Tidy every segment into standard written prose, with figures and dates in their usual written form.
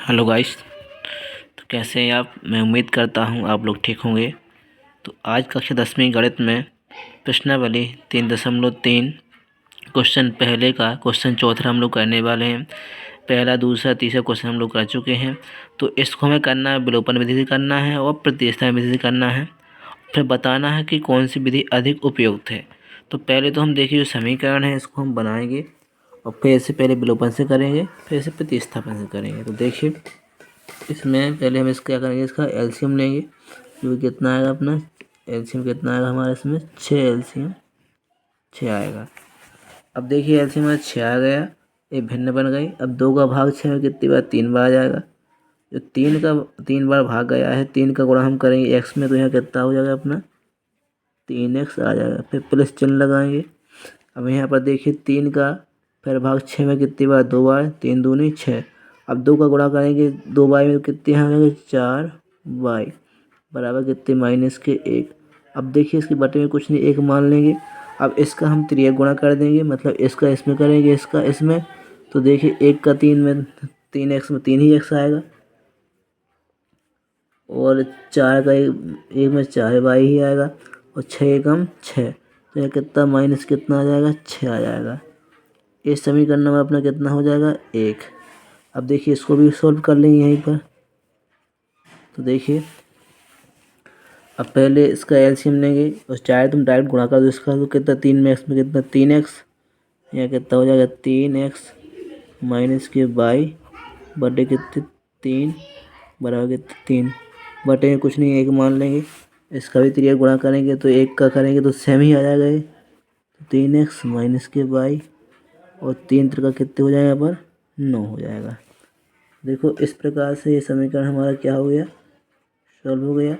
Hello guys. तो कैसे हैं आप? मैं उम्मीद करता हूं आप लोग ठीक होंगे। तो आज कक्षा 10वीं गणित में प्रश्नावली 3.3 क्वेश्चन पहले का क्वेश्चन चौथा हम लोग करने वाले हैं। पहला, दूसरा, तीसरा क्वेश्चन हम लोग कर चुके हैं। तो इसको हमें करना है विलोपन विधि से करना है और प्रतिस्थापन विधि से करना है। फिर बताना है कि कौन सी विधि अधिक उपयुक्त है। तो पहले तो हम देखिए जो समीकरण है इसको हम बनाएंगे और फिर इसे पहले विलोपन से करेंगे, फिर इसे प्रतिस्थापन से करेंगे। तो देखिए इसमें पहले हम इसका क्या करेंगे, इसका एलसीएम लेंगे। जो कितना आएगा अपना एलसीएम कितना आएगा हमारे इसमें 6 एलसीएम 6 आएगा। अब देखिए एलसीएम में 6 आ गया, ये भिन्न बन गई। अब 2 का भाग 6 में कितनी बार 3 बार आ जाएगा। जो 3 बार भाग गया है, 3 का गुणा हम करेंगे एक्स में, तो यहाँ कितना हो जाएगा अपना 3x आ जाएगा। फिर प्लस चिन्ह लगाएंगे। अब यहाँ पर देखिए 3 का फिर भाग 6 में कितनी बार 2 बार, 3 दूनी 6। अब 2 का गुणा करेंगे 2 बाई में कितने आ जाएंगे 4 बाई बराबर कितने -1। अब देखिए इसके बटे में कुछ नहीं, 1 मान लेंगे। अब इसका हम 3 गुणा कर देंगे, मतलब इसका इसमें करेंगे, इसका इसमें। तो देखिए 1 का 3 में 3x में 3 ही x आएगा और 4 का 1 में 4 बाई ही आएगा और 6 एकम 6। तो यह कितना माइनस कितना आ जाएगा 6 आ जाएगा। इस समीकरण में अपना कितना हो जाएगा 1। अब देखिए इसको भी सॉल्व कर लेंगे यहीं पर। तो देखिए अब पहले इसका एलसीएम लेंगे और चाहे तुम डायरेक्ट गुणा कर दो इसका, तो कितना 3 में एक्स में कितना 3x, यहाँ कितना हो जाएगा 3x माइनस के बाई बटे कितने 3 बराबर कितने 3 बटे में कुछ नहीं 1 मान लेंगे। इसका भी 3 गुणा करेंगे तो 1 का करेंगे तो सेम ही आ जाएगा ये। 3x माइनस के बाई और 3 त्रिका कितने हो जाएगा यहाँ पर 9 हो जाएगा। देखो इस प्रकार से ये समीकरण हमारा क्या हो गया, सॉल्व हो गया।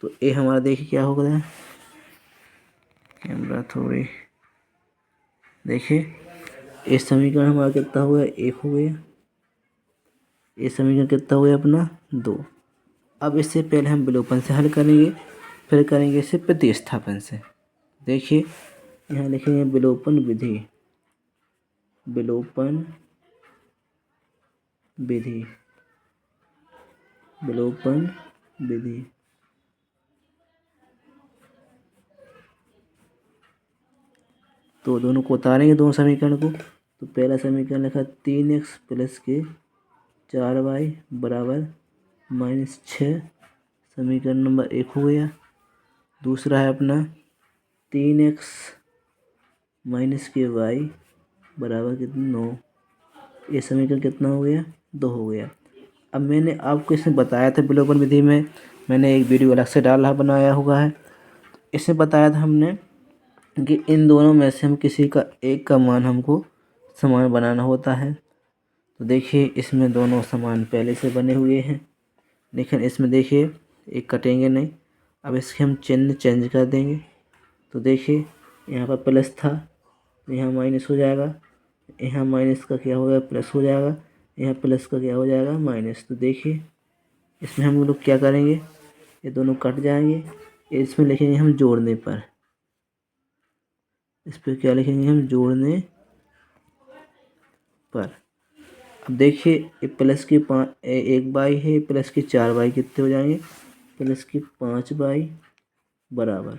तो ये हमारा देखिए क्या हो गया, कैमरा थोड़ी देखिए इस समीकरण हमारा कितना हो गया 1 हो गया। ये समीकरण कितना हो गया अपना 2। अब इससे पहले हम विलोपन से हल करेंगे, फिर करेंगे इसे प्रतिस्थापन से। देखिए यहाँ लिखेंगे विलोपन विधि, विलोपन विधि, विलोपन विधि। तो दोनों को उतारेंगे दोनों समीकरण को। तो पहला समीकरण लिखा 3x प्लस के 4y बराबर -6, समीकरण नंबर 1 हो गया। दूसरा है अपना 3x माइनस के y बराबर कितना 9, ये समीकरण कितना हो गया 2 हो गया। अब मैंने आपको इसमें बताया था विलोपन विधि में, मैंने एक वीडियो अलग से डाला बनाया हुआ है। इसमें बताया था हमने कि इन दोनों में से हम किसी का एक का मान हमको समान बनाना होता है। तो देखिए इसमें दोनों समान पहले से बने हुए हैं, लेकिन इसमें देखिए एक कटेंगे नहीं। अब इसके हम चिन्ह चेंज कर देंगे। तो देखिए यहाँ पर प्लस था, यहाँ माइनस हो जाएगा, यहाँ माइनस का क्या हो गया प्लस हो जाएगा, यहाँ प्लस का क्या हो जाएगा माइनस। तो देखिए इसमें हम लोग क्या करेंगे, ये दोनों कट जाएंगे, इसमें लिखेंगे हम जोड़ने पर। इस पर क्या लिखेंगे हम जोड़ने पर। अब देखिए ये प्लस की 1 बाई है, प्लस की 4 बाई कितने हो जाएंगे प्लस की 5 बाई बराबर,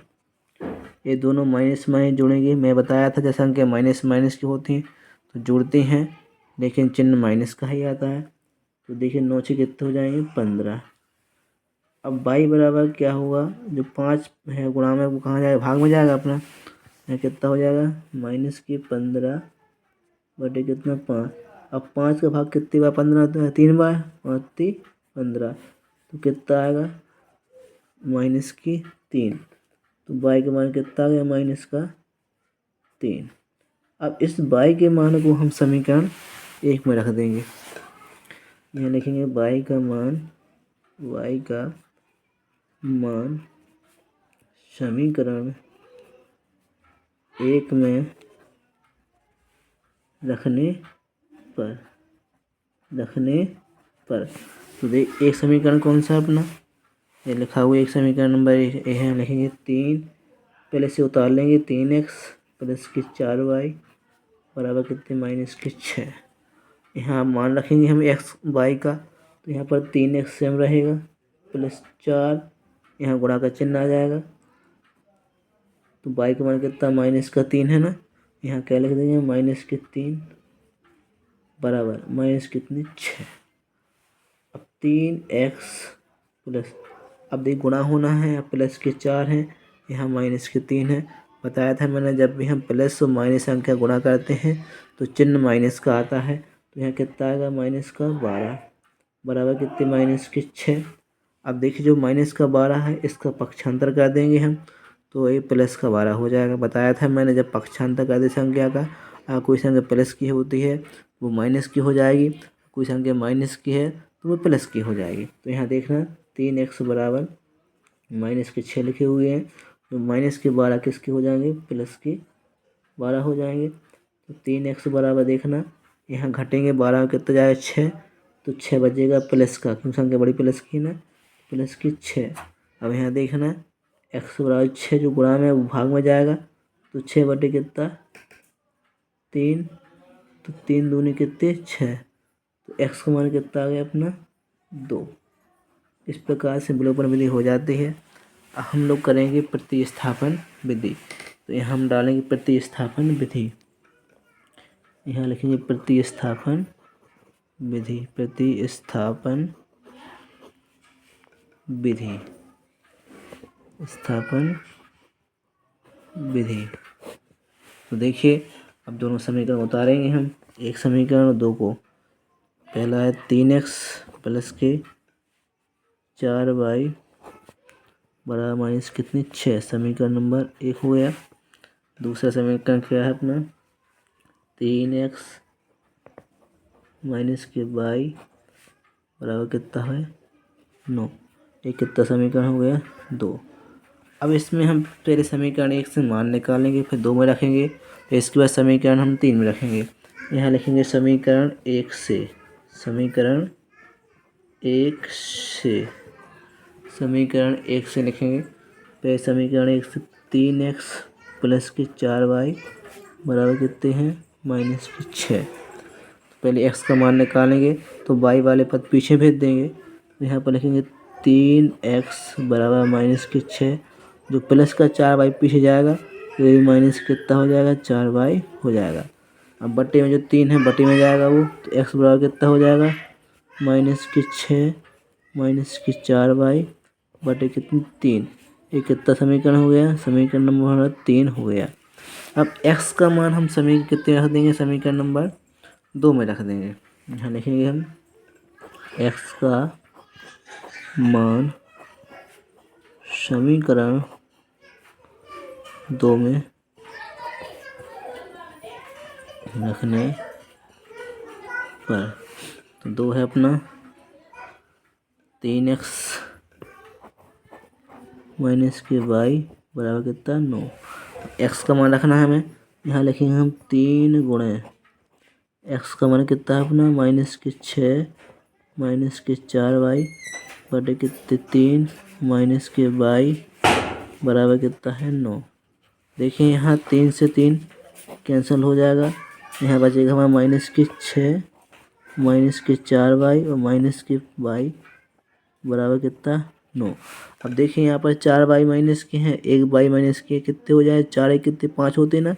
ये दोनों माइनस माइनस जोड़ेंगे। मैं बताया था जैसा कि माइनस माइनस की होती हैं तो जुड़ते हैं, लेकिन चिन्ह माइनस का ही आता है। तो देखिए 9 से कितने हो जाएंगे 15। अब बाई बराबर क्या होगा, जो 5 है गुणा में वो कहाँ जाएगा भाग में जाएगा अपना, यहाँ कितना हो जाएगा -15 बटे कितना 5। अब 5 का भाग कितनी बार 15 होता है 3 बार, 5 3 15, तो कितना आएगा -3। तो बाई का मान कितना आ गया -3। अब इस बाई के मान को हम समीकरण 1 में रख देंगे। यहाँ लिखेंगे बाई का मान समीकरण 1 में रखने पर। तो देख एक समीकरण कौन सा अपना ये लिखा हुआ, एक समीकरण नंबर है, लिखेंगे 3, पहले से उतार लेंगे 3x प्लस की 4y बराबर कितने -6। यहाँ मान रखेंगे हम x y का, तो यहाँ पर 3x सेम रहेगा प्लस 4, यहाँ गुणा का चिन्ह आ जाएगा। तो y का मान कितना माइनस का 3 है ना, यहाँ क्या लिख देंगे माइनस के 3 बराबर माइनस कितने 6। अब 3x प्लस, अब देख गुणा होना है, प्लस के 4 है, यहाँ माइनस के 3 है। बताया था मैंने जब भी हम प्लस और माइनस संख्या गुणा करते हैं तो चिन्ह माइनस का आता है। तो यहाँ कितना आएगा माइनस का 12 बराबर कितने माइनस के 6। अब देखिए जो माइनस का 12 है इसका पक्षांतर कर देंगे हम, तो ये प्लस का 12 हो जाएगा। बताया था मैंने जब पक्षांतर कर दे संख्या का, कोई संख्या प्लस की होती है वो माइनस की हो जाएगी, कोई संख्या माइनस की है तो वो प्लस की हो जाएगी। तो यहाँ देखना 3x बराबर माइनस के 6 लिखे हुए हैं, तो माइनस के 12 किसके हो जाएंगे प्लस के 12 हो जाएंगे। तो 3x बराबर देखना यहाँ घटेंगे 12 कितना जाएगा 6, तो 6 बचेगा प्लस का, क्योंकि संख्या बड़ी प्लस की ना, प्लस की 6। अब यहाँ देखना x बराबर 6 जो गुणा में वो भाग में जाएगा, तो 6 बटे कितना 3, तो 3 दूनी कितने 6, तो x का मान कितना आ गया अपना 2। इस प्रकार से विलोपन विधि हो जाती है। अब हम लोग करेंगे प्रतिस्थापन विधि। तो यहाँ हम डालेंगे प्रतिस्थापन विधि, यहाँ लिखेंगे प्रतिस्थापन विधि, प्रतिस्थापन विधि, स्थापन विधि। तो देखिए अब दोनों समीकरण उतारेंगे हम, एक समीकरण और दो को। पहला है 3x प्लस के 4y बराबर माइनस कितनी 6, समीकरण नंबर 1 हो गया। दूसरा समीकरण क्या है अपना 3x माइनस के y बराबर कितना है 9, ये कितना समीकरण हो गया 2। अब इसमें हम पहले समीकरण 1 से मान निकालेंगे, फिर 2 में रखेंगे, फिर इसके बाद समीकरण हम 3 में रखेंगे। यहाँ लिखेंगे समीकरण 1 से, समीकरण 1 से, समीकरण 1 से लिखेंगे। पहले समीकरण 1 से 3x प्लस के 4y बराबर कितने हैं माइनस के 6। पहले x का मान निकालेंगे तो y वाले पद पीछे भेज देंगे। तो यहाँ पर लिखेंगे 3x बराबर माइनस के 6, जो प्लस का 4y पीछे जाएगा तो ये माइनस कितना हो जाएगा 4y हो जाएगा। अब बटे में जो 3 है बटे में जाएगा वो, तो x बराबर कितना हो जाएगा माइनस के 6 माइनस के 4y बटे कितनी 3। ये कितना समीकरण हो गया, समीकरण नंबर हमारा 3 हो गया। अब x का मान हम समीकरण कितने रख देंगे, समीकरण नंबर 2 में रख देंगे। यहाँ लिखेंगे हम x का मान समीकरण 2 में रखने पर, तो 2 है अपना 3x माइनस के y बराबर कितना 9। x का मान रखना है हमें, यहाँ लिखेंगे हम 3 गुणे x का मान कितना है अपना माइनस के 6 माइनस के 4y बटे कितने 3 माइनस के y बराबर कितना है 9। देखिए यहाँ 3 से 3 कैंसिल हो जाएगा, यहाँ बचेगा हमारा माइनस के 6 माइनस के 4y और माइनस के y बराबर कितना 9। अब देखिए यहाँ पर 4y माइनस के हैं, एक y माइनस के कितने हो जाए 4 एक कितने 5 होते ना,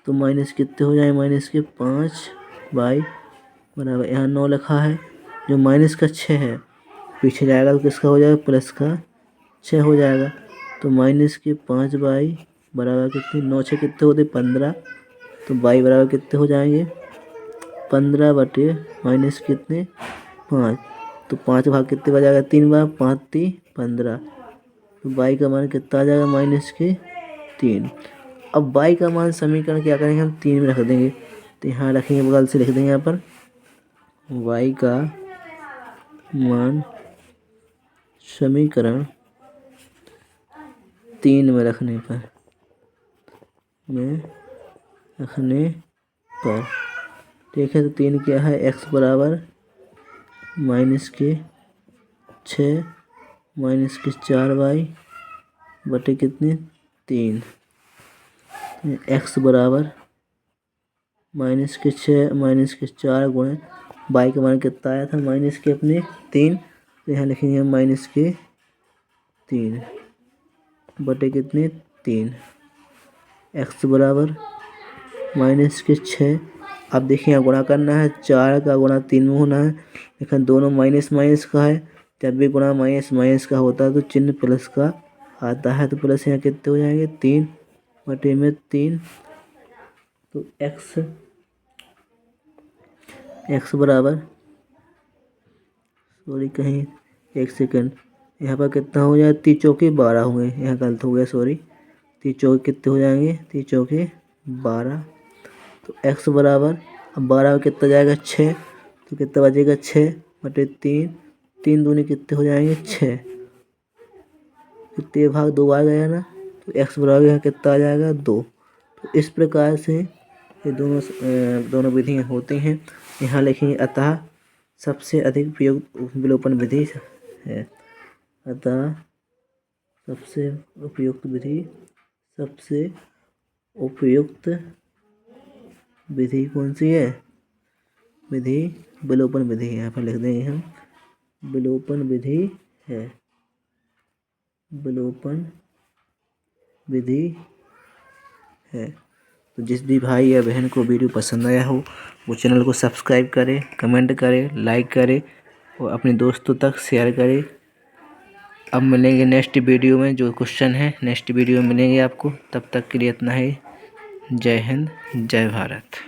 तो माइनस कितने हो जाए माइनस के 5y बराबर यहाँ 9 लिखा है। जो माइनस का 6 है पीछे जाएगा तो किसका हो जाएगा प्लस का 6 हो जाएगा, तो माइनस के 5y बराबर कितने 9 6 कितने होते 15, तो y बराबर कितने हो जाएंगे 15 बटे माइनस कितने 5, तो 5 भाग कितने का जाएगा 3 बार 5 3 15, तो y का मान कितना आ जाएगा माइनस के 3। अब y का मान समीकरण क्या करेंगे हम 3 में रख देंगे, तो यहाँ रखेंगे बगल से लिख देंगे यहाँ पर y का मान समीकरण 3 में रखने पर ठीक है। तो 3 क्या है x बराबर माइनस के 6 माइनस के 4y बटे कितने 3, x बराबर माइनस के 6 माइनस के 4 गुणे y का मान कितना आया था माइनस के अपने 3, तो यहाँ लिखेंगे माइनस के 3 बटे कितने 3। x बराबर माइनस के 6। अब देखिए यहाँ गुणा करना है, 4 का गुणा 3 में होना है, लेकिन दोनों माइनस माइनस का है। जब भी गुणा माइनस माइनस का होता है तो चिन्ह प्लस का आता है, तो प्लस यहाँ कितने हो जाएंगे 3 बटे में 3। तो x बराबर, सॉरी कहीं एक सेकंड, यहाँ पर कितना हो जाए 3 चौके 12 हुए, यहाँ गलत हो गया सॉरी। 3 चौके कितने हो जाएंगे 3 चौके 12। तो x बराबर, अब 12 में कितना जाएगा 6, तो कितना बचेगा 6 बटे 3। 3 दूनी कितने हो जाएंगे 6, कितने भाग 2 आ गया ना, तो x बराबर यहाँ कितना आ जाएगा 2। तो इस प्रकार से ये दोनों विधियाँ होती हैं। यहाँ लिखेंगे अतः सबसे अधिक उपयुक्त विलोपन विधि है। अतः सबसे उपयुक्त विधि कौन सी है, विधि विलोपन विधि है। यहाँ पर लिख देंगे हम विलोपन विधि है, विलोपन विधि है। तो जिस भी भाई या बहन को वीडियो पसंद आया हो वो चैनल को सब्सक्राइब करे, कमेंट करे, लाइक करे और अपने दोस्तों तक शेयर करे। अब मिलेंगे नेक्स्ट वीडियो में, जो क्वेश्चन है नेक्स्ट वीडियो में मिलेंगे आपको। तब तक के लिए इतना ही। जय हिंद, जय भारत।